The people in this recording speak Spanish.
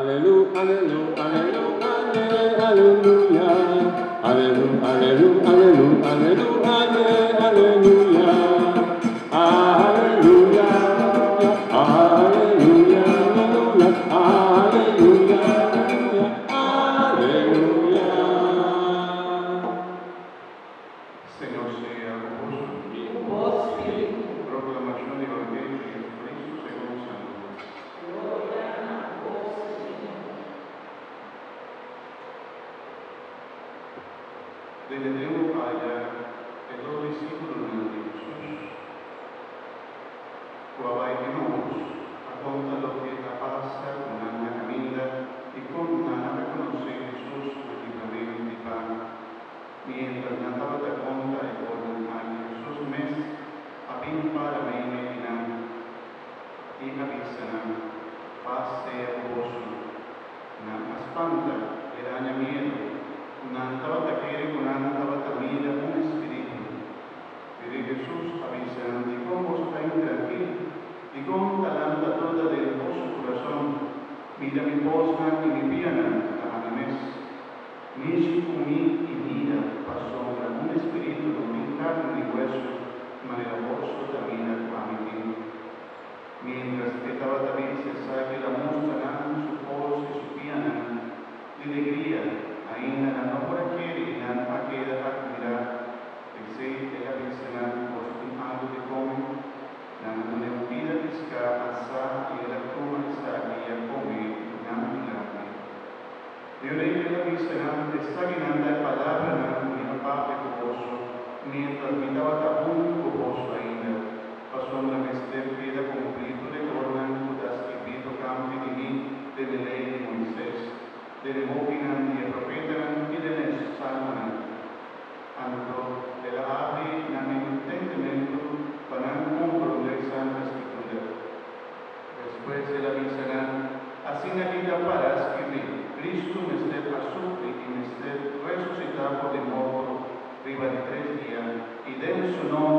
Aleluya, aleluya, aleluya, aleluya, aleluya, aleluya, aleluya, aleluya, aleluya, aleluya, aleluya, aleluya, aleluya. Señor sea con vos. Proclamación del Evangelio de Jesucristo según San Lucas. Desde tempo allá, e dos discípulos de Jesús, cuavai que nos, aconta lo que la pasa con una caminda y con una reconoce Jesús últimamente di pan, mientras andava da conta e con a Jesús mes, abin para me inam, y avisanam, paz sea vos, na espanta, e daña miedo, andava da quere con andava da mira un espíritu. Pero Jesús avisando, y con vos está intranquilo, y con talanta toda del vuestro corazón, mira mi posna y mi piana, a mi mes. Nishi kumi y mira, pasombra, un espíritu no mi carne ni hueso, manera vos da mira a mi fin. Mientras que estaba David se sabe la mostra su voz y su piana, de alegría, ainda não por aquele não a queda admirar, pensei que ela pensaram por um algo de como, não me vida piscar, assar e ela como está aqui a comer, não milagre. Eu leio ela pensaram, está guiando a palavra não me aparte conosco, mientras me dava tabundo conosco ainda, passou uma mestre queda cumprido de gornan, das que pito campi de mim, de lei de Moisés. Delle mopinan y profetan y de salman. Ando de la abre na entendimiento para comprender Santa Escritura. Después de la misa, así na vida para escribir, Cristo me esté a sufrir y me esté resucitado de modo, viva de 3 días, y den su nombre